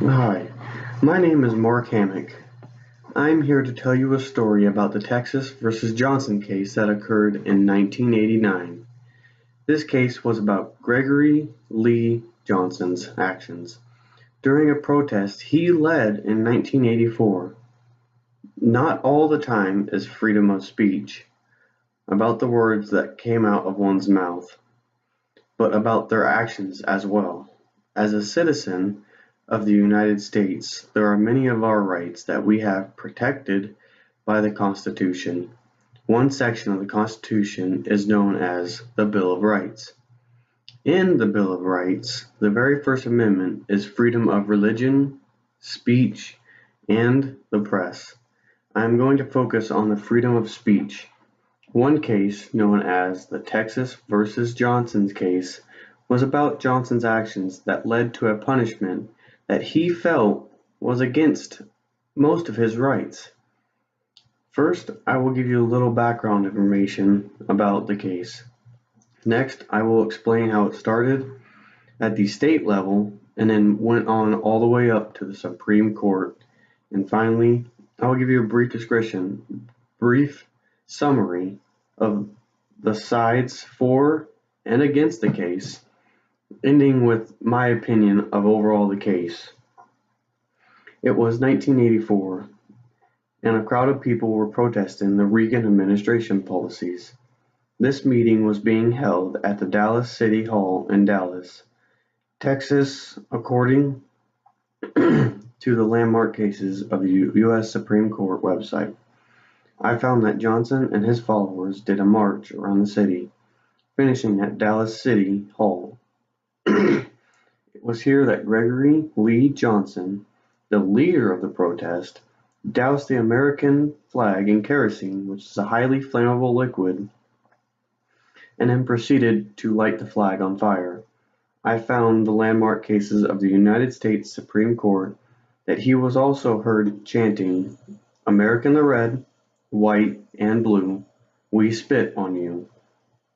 Hi, my name is Mark Hamik. I'm here to tell you a story about the Texas versus Johnson case that occurred in 1989. This case was about Gregory Lee Johnson's actions during a protest he led in 1984. Not all the time is freedom of speech about the words that came out of one's mouth, but about their actions as well. As a citizen of the United States, there are many of our rights that we have protected by the Constitution. One section of the Constitution is known as the Bill of Rights. In the Bill of Rights, the very first amendment is freedom of religion, speech, and the press. I am going to focus on the freedom of speech. One case, known as the Texas versus Johnson case, was about Johnson's actions that led to a punishment that he felt was against most of his rights. First, I will give you a little background information about the case. Next, I will explain how it started at the state level and then went on all the way up to the Supreme Court. And finally, I will give you a brief summary of the sides for and against the case, ending with my opinion of overall the case. It was 1984, and a crowd of people were protesting the Reagan administration policies. This meeting was being held at the Dallas City Hall in Dallas, Texas, according to the landmark cases of the U.S. Supreme Court website. I found that Johnson and his followers did a march around the city, finishing at Dallas City Hall. It was here that Gregory Lee Johnson, the leader of the protest, doused the American flag in kerosene, which is a highly flammable liquid, and then proceeded to light the flag on fire. I found the landmark cases of the United States Supreme Court that he was also heard chanting, "American the red, white, and blue, we spit on you."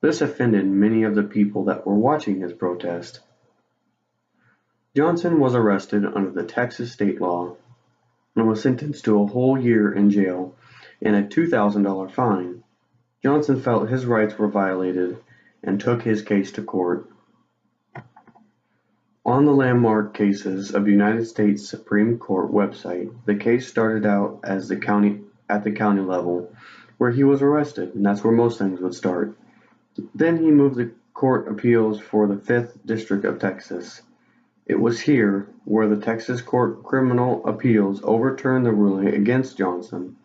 This offended many of the people that were watching his protest. Johnson was arrested under the Texas state law and was sentenced to a whole year in jail and a $2,000 fine. Johnson felt his rights were violated and took his case to court. On the landmark cases of the United States Supreme Court website, the case started out as at the county level, where he was arrested, and that's where most things would start. Then he moved to court appeals for the 5th District of Texas. It was here where the Texas Court Criminal Appeals overturned the ruling against Johnson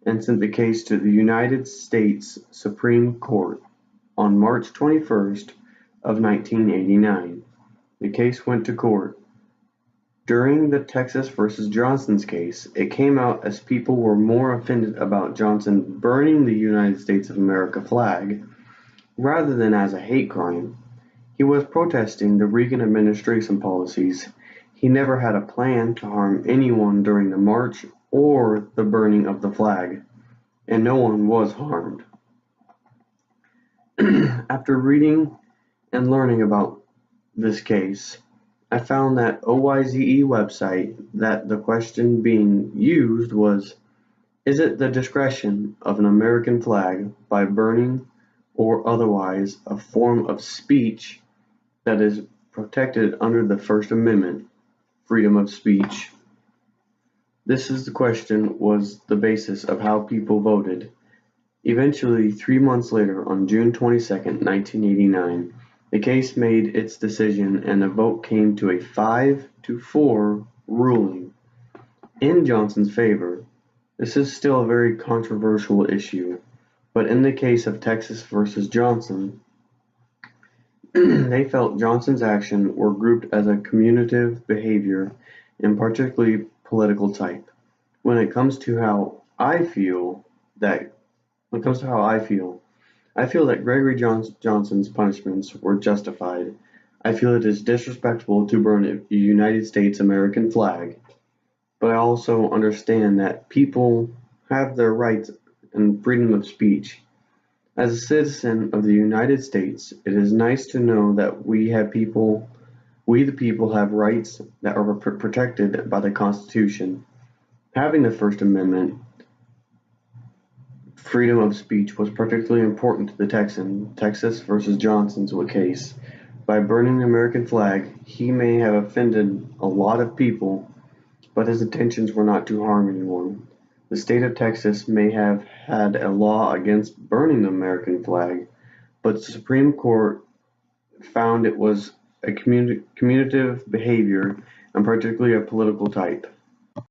and sent the case to the United States Supreme Court on March 21st of 1989. The case went to court. During the Texas versus Johnson's case, it came out as people were more offended about Johnson burning the United States of America flag rather than as a hate crime. He was protesting the Reagan administration policies. He never had a plan to harm anyone during the march or the burning of the flag, and no one was harmed. After reading and learning about this case, I found that OYZE website that the question being used was, is it the discretion of an American flag by burning or otherwise a form of speech that is protected under the First Amendment, freedom of speech? This is the question was the basis of how people voted. Eventually, 3 months later, on June 22nd, 1989, the case made its decision and the vote came to a 5-4 ruling in Johnson's favor. This is still a very controversial issue, but in the case of Texas versus Johnson, they felt Johnson's actions were grouped as a commutative behavior and particularly political type. When it comes to how I feel, I feel that Gregory Johnson's punishments were justified. I feel it is disrespectful to burn a United States American flag, but I also understand that people have their rights and freedom of speech. As a citizen of the United States, it is nice to know that we We the people have rights that are protected by the Constitution. Having the First Amendment, freedom of speech was particularly important to the Texan. Texas versus Johnson's case. By burning the American flag, he may have offended a lot of people, but his intentions were not to harm anyone. The state of Texas may have had a law against burning the American flag, but the Supreme Court found it was a communicative behavior and particularly a political type.